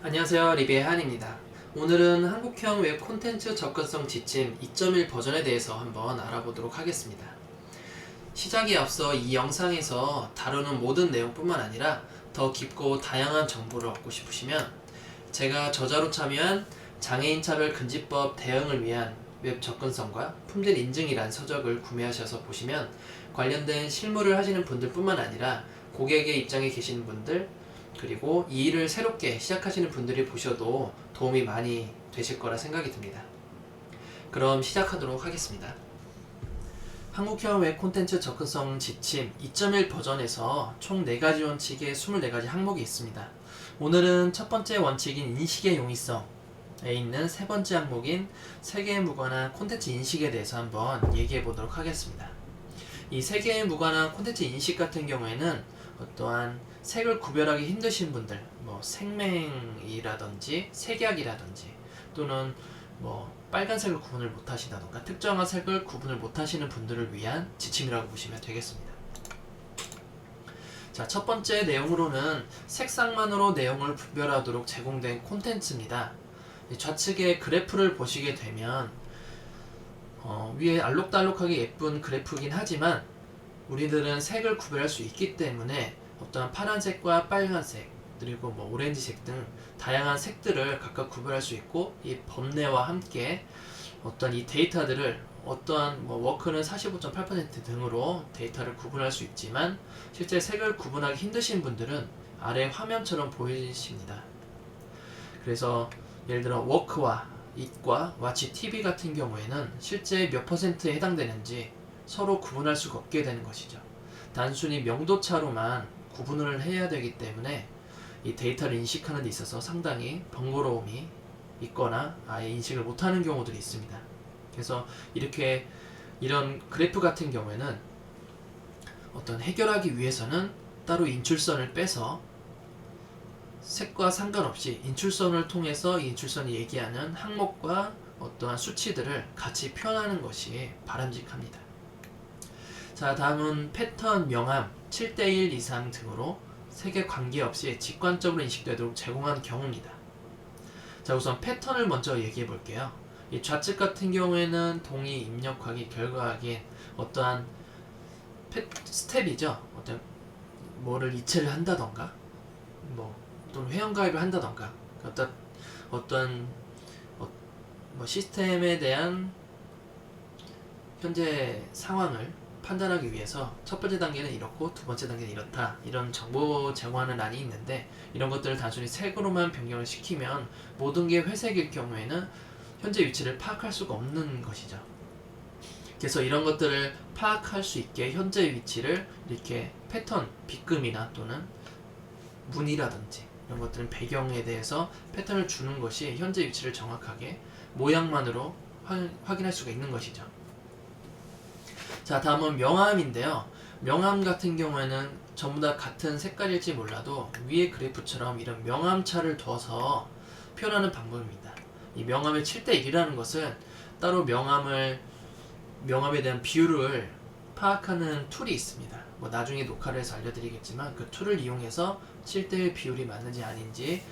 안녕하세요, 리비의 한입니다. 오늘은 한국형 웹 콘텐츠 접근성 지침 2.1 버전에 대해서 한번 알아보도록 하겠습니다. 시작에 앞서 이 영상에서 다루는 모든 내용뿐만 아니라 더 깊고 다양한 정보를 얻고 싶으시면 제가 저자로 참여한 장애인 차별 금지법 대응을 위한 웹 접근성과 품질 인증이란 서적을 구매하셔서 보시면 관련된 실무를 하시는 분들뿐만 아니라 고객의 입장에 계시는 분들, 그리고 이 일을 새롭게 시작하시는 분들이 보셔도 도움이 많이 되실 거라 생각이 듭니다. 그럼 시작하도록 하겠습니다. 한국형 웹 콘텐츠 접근성 지침 2.1 버전에서 총 4가지 원칙의 24가지 항목이 있습니다. 오늘은 첫 번째 원칙인 인식의 용이성에 있는 세 번째 항목인 세계에 무관한 콘텐츠 인식에 대해서 한번 얘기해 보도록 하겠습니다. 이 세계에 무관한 콘텐츠 인식 같은 경우에는 어떠한 색을 구별하기 힘드신 분들, 생맹이라든지 색약이라든지 또는 빨간색을 구분을 못하시다던가 특정한 색을 구분을 못하시는 분들을 위한 지침이라고 보시면 되겠습니다. 자, 첫 번째 내용으로는 색상만으로 내용을 분별하도록 제공된 콘텐츠입니다. 좌측에 그래프를 보시게 되면 위에 알록달록하게 예쁜 그래프긴 하지만 우리들은 색을 구별할 수 있기 때문에 어떠한 파란색과 빨간색 그리고 오렌지색 등 다양한 색들을 각각 구별할 수 있고 이 범례와 함께 어떤 이 데이터들을 어떠한 워크는 45.8% 등으로 데이터를 구분할 수 있지만 실제 색을 구분하기 힘드신 분들은 아래 화면처럼 보이십니다. 그래서 예를 들어 워크와 it과 watch TV 같은 경우에는 실제 몇 %에 해당되는지 서로 구분할 수가 없게 되는 것이죠. 단순히 명도차로만 구분을 해야 되기 때문에 이 데이터를 인식하는 데 있어서 상당히 번거로움이 있거나 아예 인식을 못하는 경우들이 있습니다. 그래서 이런 그래프 같은 경우에는 어떤 해결하기 위해서는 따로 인출선을 빼서 색과 상관없이 인출선을 통해서 이 인출선이 얘기하는 항목과 어떠한 수치들을 같이 표현하는 것이 바람직합니다. 자, 다음은 패턴, 명암, 7:1 이상 등으로 색에 관계없이 직관적으로 인식되도록 제공한 경우입니다. 자, 우선 패턴을 먼저 얘기해 볼게요. 이 좌측 같은 경우에는 동의, 입력하기, 결과하기 어떠한 스텝이죠. 어떤 뭐를 이체를 한다던가 또는 회원가입을 한다던가 어떤 시스템에 대한 현재 상황을 판단하기 위해서 첫 번째 단계는 이렇고 두 번째 단계는 이렇다, 이런 정보 제공하는 란이 있는데 이런 것들을 단순히 색으로만 변경을 시키면 모든 게 회색일 경우에는 현재 위치를 파악할 수가 없는 것이죠. 그래서 이런 것들을 파악할 수 있게 현재 위치를 이렇게 패턴, 빗금이나 또는 무늬라든지 이런 것들은 배경에 대해서 패턴을 주는 것이 현재 위치를 정확하게 모양만으로 확인할 수가 있는 것이죠. 자, 다음은 명암인데요. 명암 같은 경우에는 전부 다 같은 색깔일지 몰라도 위에 그래프처럼 이런 명암차를 둬서 표현하는 방법입니다. 이 명암의 7:1이라는 것은 따로 명암에 대한 비율을 파악하는 툴이 있습니다. 나중에 녹화를 해서 알려드리겠지만 그 툴을 이용해서 7:1 비율이 맞는지 아닌지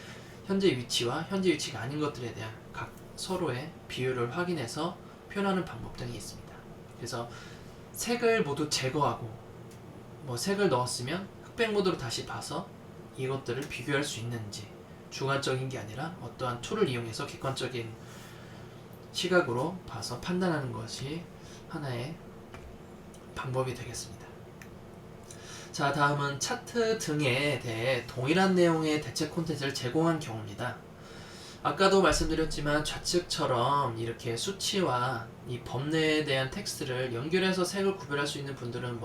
현재 위치와 현재 위치가 아닌 것들에 대한 각 서로의 비율을 확인해서 표현하는 방법 등이 있습니다. 그래서 색을 모두 제거하고 색을 넣었으면 흑백 모드로 다시 봐서 이것들을 비교할 수 있는지 주관적인 게 아니라 어떠한 툴을 이용해서 객관적인 시각으로 봐서 판단하는 것이 하나의 방법이 되겠습니다. 자, 다음은 차트 등에 대해 동일한 내용의 대체 콘텐츠를 제공한 경우입니다. 아까도 말씀드렸지만 좌측처럼 이렇게 수치와 이 범례에 대한 텍스트를 연결해서 색을 구별할 수 있는 분들은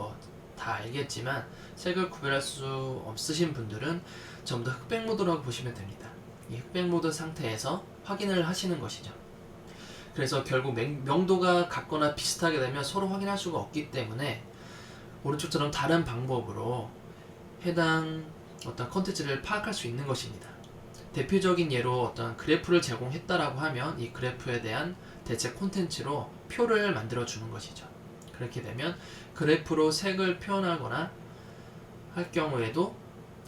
다 알겠지만 색을 구별할 수 없으신 분들은 전부 다 흑백 모드라고 보시면 됩니다. 이 흑백 모드 상태에서 확인을 하시는 것이죠. 그래서 결국 명도가 같거나 비슷하게 되면 서로 확인할 수가 없기 때문에 오른쪽처럼 다른 방법으로 해당 어떤 컨텐츠를 파악할 수 있는 것입니다. 대표적인 예로 어떤 그래프를 제공했다라고 하면 이 그래프에 대한 대체 콘텐츠로 표를 만들어 주는 것이죠. 그렇게 되면 그래프로 색을 표현하거나 할 경우에도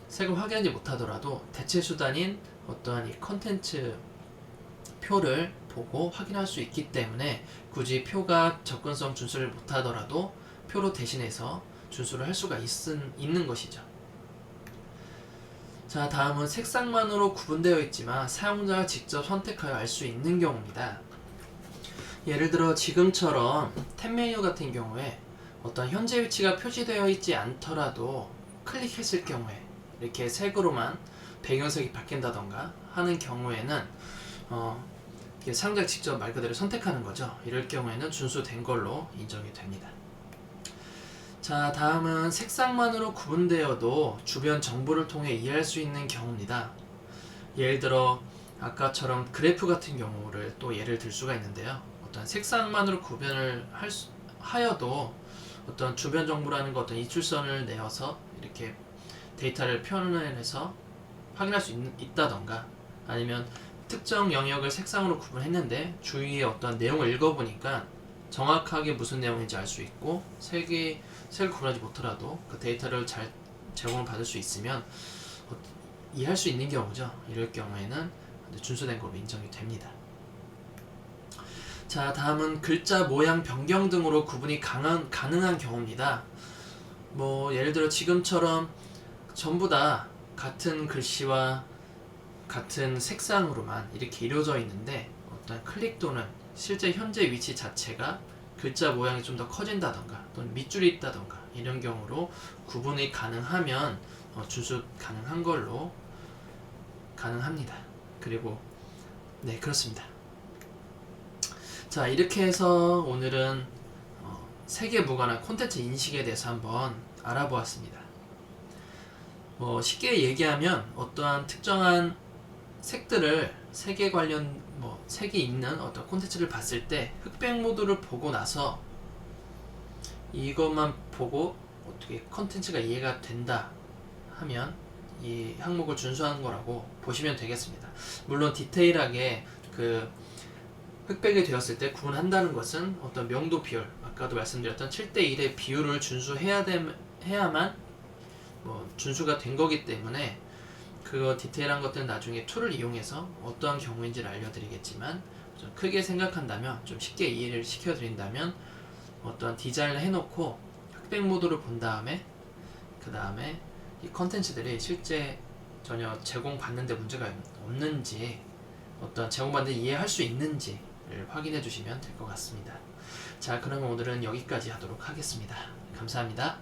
색을 확인하지 못하더라도 대체 수단인 어떠한 이 컨텐츠 표를 보고 확인할 수 있기 때문에 굳이 표가 접근성 준수를 못하더라도 표로 대신해서 준수를 할 수가 있는 것이죠. 자, 다음은 색상만으로 구분되어 있지만 사용자가 직접 선택하여 알 수 있는 경우입니다. 예를 들어 지금처럼 탭 메뉴 같은 경우에 어떤 현재 위치가 표시되어 있지 않더라도 클릭했을 경우에 이렇게 색으로만 배경색이 바뀐다던가 하는 경우에는 사용자가 직접 말 그대로 선택하는 거죠. 이럴 경우에는 준수된 걸로 인정이 됩니다. 자, 다음은 색상만으로 구분되어도 주변 정보를 통해 이해할 수 있는 경우입니다. 예를 들어 아까처럼 그래프 같은 경우를 또 예를 들 수가 있는데요. 어떤 색상만으로 구별을 하여도 어떤 주변 정보라는 것, 어떤 이출선을 내어서 이렇게 데이터를 표현해서 확인할 수 있다던가, 아니면 특정 영역을 색상으로 구분했는데 주위에 어떤 내용을 읽어보니까 정확하게 무슨 내용인지 알 수 있고 색을 구분하지 못하더라도 그 데이터를 잘 제공을 받을 수 있으면 이해할 수 있는 경우죠. 이럴 경우에는 준수된 걸로 인정이 됩니다. 자, 다음은 글자 모양 변경 등으로 구분이 가능한 경우입니다. 예를 들어 지금처럼 전부 다 같은 글씨와 같은 색상으로만 이렇게 이루어져 있는데 어떤 클릭 또는 실제 현재 위치 자체가 글자 모양이 좀 더 커진다던가 또는 밑줄이 있다던가 이런 경우로 구분이 가능하면 준수 가능한 걸로 가능합니다. 그리고 네, 그렇습니다. 자, 이렇게 해서 오늘은 색에 무관한 콘텐츠 인식에 대해서 한번 알아보았습니다. 쉽게 얘기하면 어떠한 특정한 색들을 색에 관련 색이 있는 어떤 콘텐츠를 봤을 때 흑백 모드를 보고 나서 이것만 보고 어떻게 콘텐츠가 이해가 된다 하면 이 항목을 준수하는 거라고 보시면 되겠습니다. 물론 디테일하게 그 흑백이 되었을 때 구분한다는 것은 어떤 명도 비율, 아까도 말씀드렸던 7:1의 비율을 해야만 준수가 된 거기 때문에 그거 디테일한 것들은 나중에 툴을 이용해서 어떠한 경우인지를 알려드리겠지만, 좀 크게 생각한다면, 좀 쉽게 이해를 시켜드린다면 어떠한 디자인을 해놓고 흑백 모드를 본 다음에 그 다음에 이 컨텐츠들이 실제 전혀 제공받는데 문제가 없는지, 어떤 제공받는데 이해할 수 있는지를 확인해 주시면 될 것 같습니다. 자, 그러면 오늘은 여기까지 하도록 하겠습니다. 감사합니다.